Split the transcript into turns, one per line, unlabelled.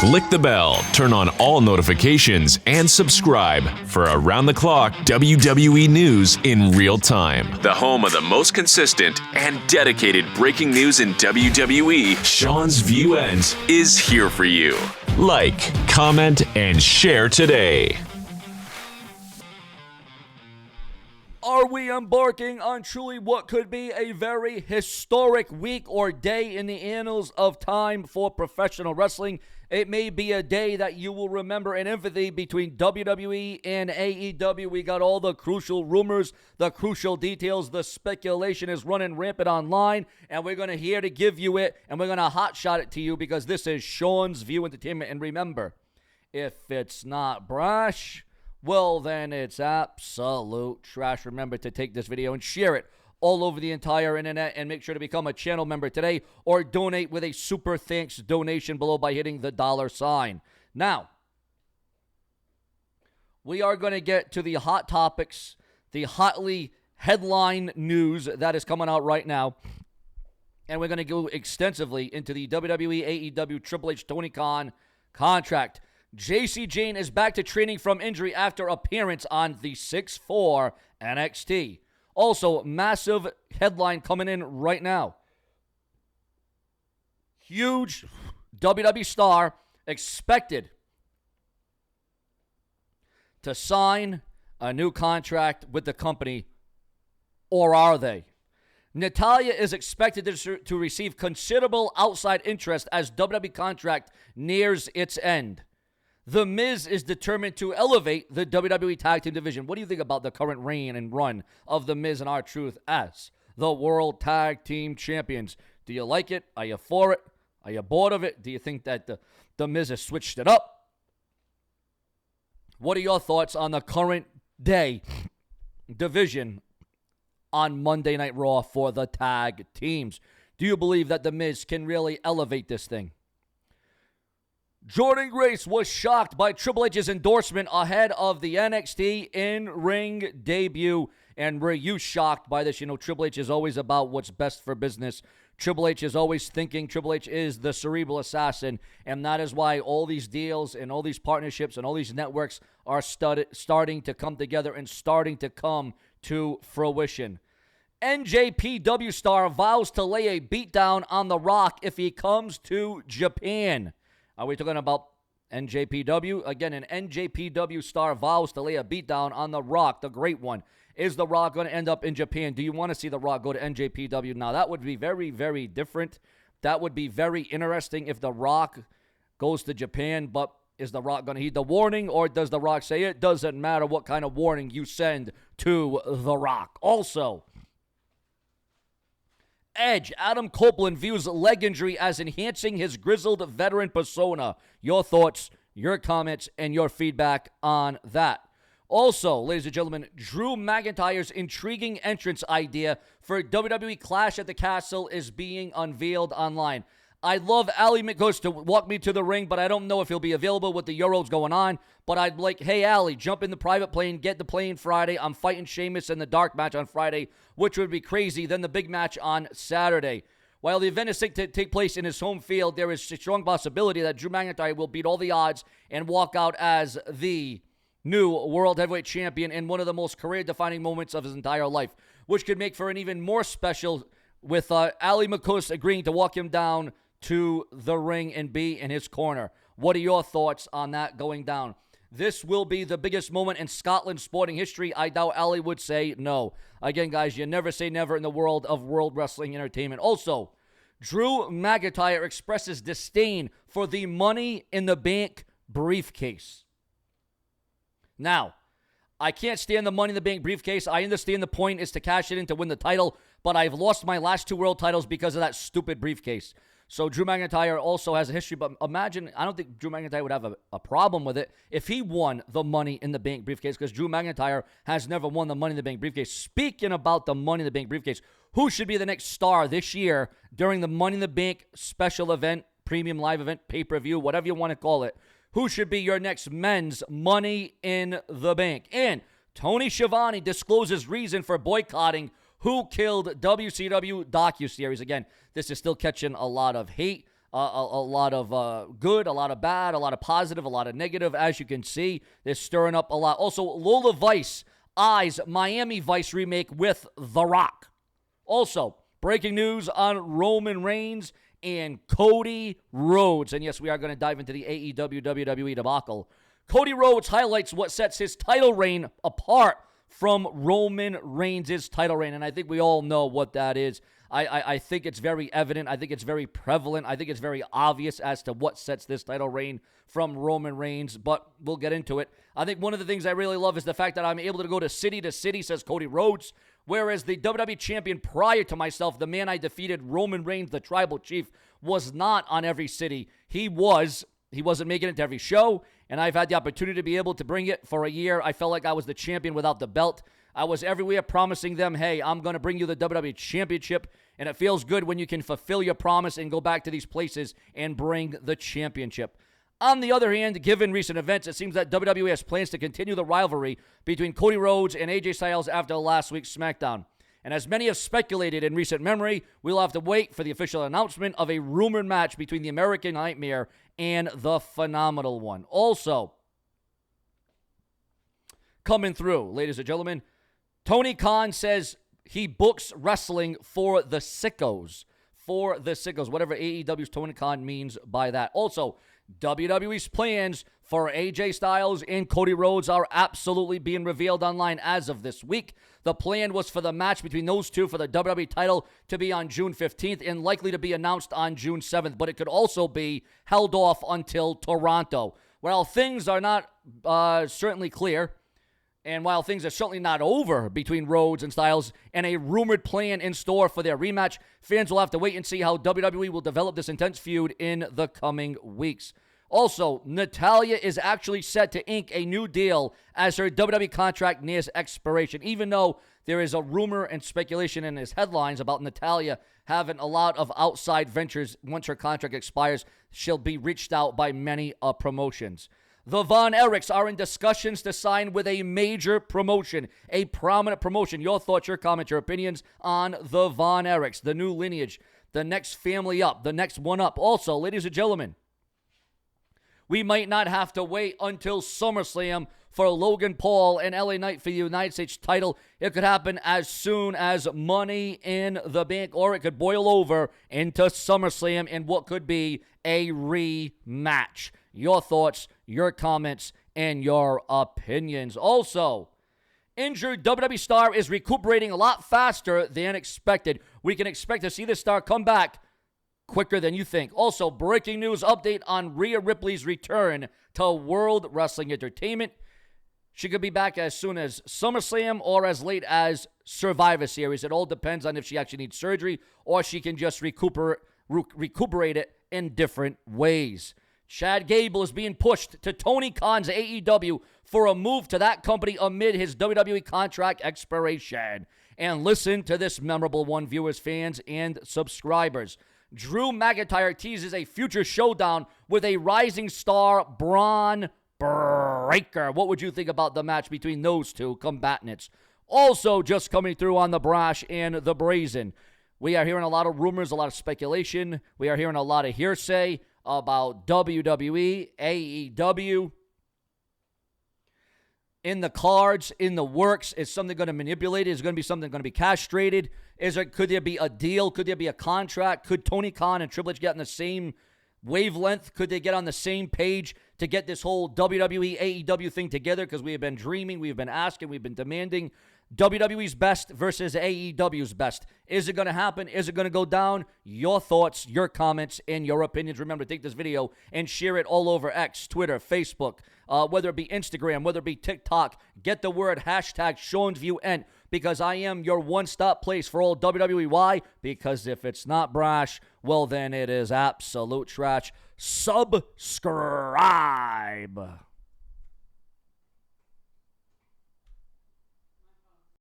Click the bell, turn on all notifications, and subscribe for around-the-clock WWE news in real time. The home of the most consistent and dedicated breaking news in WWE, Sean's View Ends, is here for you. Like, comment, and share today.
Are we embarking on truly what could be a very historic week or day in the annals of time for professional wrestling? It may be a day that you will remember in empathy between WWE and AEW. We got all the crucial rumors, the crucial details. The speculation is running rampant online, and we're going to here to give you it, and we're going to hotshot it to you because this is Sean's View Entertainment. And remember, if it's not brash, well, then it's absolute trash. Remember to take this video and share it all over the entire internet, and make sure to become a channel member today or donate with a super thanks donation below by hitting the $sign. Now, we are going to get to the hot topics, the hotly headline news that is coming out right now, and we're going to go extensively into the WWE AEW Triple H Tony Khan contract. JC Jane is back to training from injury after appearance on the 6-4 NXT. Also, massive headline coming in right now. Huge WWE star expected to sign a new contract with the company, or are they? Natalya is expected to receive considerable outside interest as WWE contract nears its end. The Miz is determined to elevate the WWE Tag Team division. What do you think about the current reign and run of The Miz and R-Truth as the World Tag Team Champions? Do you like it? Are you for it? Are you bored of it? Do you think that the Miz has switched it up? What are your thoughts on the current day division on Monday Night Raw for the tag teams? Do you believe that The Miz can really elevate this thing? Jordynne Grace was shocked by Triple H's endorsement ahead of the NXT in-ring debut. And were you shocked by this? You know, Triple H is always about what's best for business. Triple H is always thinking. Triple H is the cerebral assassin. And that is why all these deals and all these partnerships and all these networks are starting to come together and starting to come to fruition. NJPW star vows to lay a beatdown on The Rock if he comes to Japan. Are we talking about NJPW? Again, an NJPW star vows to lay a beatdown on The Rock, the great one. Is The Rock going to end up in Japan? Do you want to see The Rock go to NJPW? Now, that would be very, very different. That would be very interesting if The Rock goes to Japan, but is The Rock going to heed the warning, or does The Rock say it doesn't matter what kind of warning you send to The Rock? Also, Edge, Adam Copeland views leg injury as enhancing his grizzled veteran persona. Your thoughts, your comments, and your feedback on that. Also, ladies and gentlemen, Drew McIntyre's intriguing entrance idea for WWE Clash at the Castle is being unveiled online. I'd love Ali McGush to walk me to the ring, but I don't know if he'll be available with the Euros going on. But I'd like, hey, Ali, jump in the private plane, get the plane Friday. I'm fighting Sheamus in the dark match on Friday, which would be crazy. Then the big match on Saturday. While the event is set to take place in his home field, there is a strong possibility that Drew McIntyre will beat all the odds and walk out as the new World Heavyweight Champion in one of the most career-defining moments of his entire life, which could make for an even more special with Ali McGush agreeing to walk him down to the ring and be in his corner. What are your thoughts on that going down? This will be the biggest moment in Scotland's sporting history. I doubt Ali would say no. Again, guys, you never say never in the world of world wrestling entertainment. Also, Drew McIntyre expresses disdain for the Money in the Bank briefcase. Now, I can't stand the Money in the Bank briefcase. I understand the point is to cash it in to win the title, but I've lost my last 2 world titles because of that stupid briefcase. So Drew McIntyre also has a history, but imagine, I don't think Drew McIntyre would have a problem with it if he won the Money in the Bank briefcase, because Drew McIntyre has never won the Money in the Bank briefcase. Speaking about the Money in the Bank briefcase, who should be the next star this year during the Money in the Bank special event, premium live event, pay-per-view, whatever you want to call it? Who should be your next men's Money in the Bank? And Tony Schiavone discloses reason for boycotting Who Killed WCW docuseries. Again, this is still catching a lot of hate. a lot of good, a lot of bad, a lot of positive, a lot of negative. As you can see, they're stirring up a lot. Also, Lola Vice eyes Miami Vice remake with The Rock. Also, breaking news on Roman Reigns and Cody Rhodes. And yes, we are going to dive into the AEW WWE debacle. Cody Rhodes highlights what sets his title reign apart from Roman Reigns' title reign. And I think we all know what that is. I think it's very evident. I think it's very prevalent. I think it's very obvious as to what sets this title reign from Roman Reigns, but we'll get into it. I think one of the things I really love is the fact that I'm able to go to city, says Cody Rhodes, whereas the WWE champion prior to myself, the man I defeated, Roman Reigns, the tribal chief, was not on every city. He wasn't making it to every show, and I've had the opportunity to be able to bring it for a year. I felt like I was the champion without the belt. I was everywhere promising them, hey, I'm going to bring you the WWE Championship, and it feels good when you can fulfill your promise and go back to these places and bring the championship. On the other hand, given recent events, it seems that WWE has plans to continue the rivalry between Cody Rhodes and AJ Styles after last week's SmackDown. And as many have speculated in recent memory, we'll have to wait for the official announcement of a rumored match between the American Nightmare and the Phenomenal One. Also, coming through, ladies and gentlemen, Tony Khan says he books wrestling for the sickos. For the sickos, whatever AEW's Tony Khan means by that. Also, WWE's plans for AJ Styles and Cody Rhodes are absolutely being revealed online as of this week. The plan was for the match between those two for the WWE title to be on June 15th and likely to be announced on June 7th, but it could also be held off until Toronto. While things are not certainly clear, and while things are certainly not over between Rhodes and Styles and a rumored plan in store for their rematch, fans will have to wait and see how WWE will develop this intense feud in the coming weeks. Also, Natalya is actually set to ink a new deal as her WWE contract nears expiration, even though there is a rumor and speculation in his headlines about Natalya having a lot of outside ventures. Once her contract expires, she'll be reached out by many promotions. The Von Erichs are in discussions to sign with a major promotion, a prominent promotion. Your thoughts, your comments, your opinions on the Von Erichs, the new lineage, the next family up, the next one up. Also, ladies and gentlemen, we might not have to wait until SummerSlam for Logan Paul and LA Knight for the United States title. It could happen as soon as Money in the Bank, or it could boil over into SummerSlam in what could be a rematch. Your thoughts, your comments, and your opinions. Also, injured WWE star is recuperating a lot faster than expected. We can expect to see this star come back quicker than you think. Also, breaking news update on Rhea Ripley's return to World Wrestling Entertainment. She could be back as soon as SummerSlam or as late as Survivor Series. It all depends on if she actually needs surgery or she can just recuperate it in different ways. Chad Gable is being pushed to Tony Khan's AEW for a move to that company amid his WWE contract expiration. And listen to this memorable one, viewers, fans, and subscribers. Drew McIntyre teases a future showdown with a rising star, Braun Breaker. What would you think about the match between those two combatants? Also, just coming through on the Brash and the Brazen, we are hearing a lot of rumors, a lot of speculation. We are hearing a lot of hearsay about WWE, AEW. In the cards, in the works, is something going to manipulate it? Is going to be something going to be castrated? Could there be a deal? Could there be a contract? Could Tony Khan and Triple H get on the same wavelength? Could they get on the same page to get this whole WWE, AEW thing together? Because we have been dreaming, we've been asking, we've been demanding WWE's best versus AEW's best. Is it going to happen? Is it going to go down? Your thoughts, your comments, and your opinions. Remember, take this video and share it all over X, Twitter, Facebook, whether it be Instagram, whether it be TikTok. Get the word hashtag SeansViewN, because I am your one-stop place for all WWE. Why? Because if it's not brash, well, then it is absolute trash. Subscribe.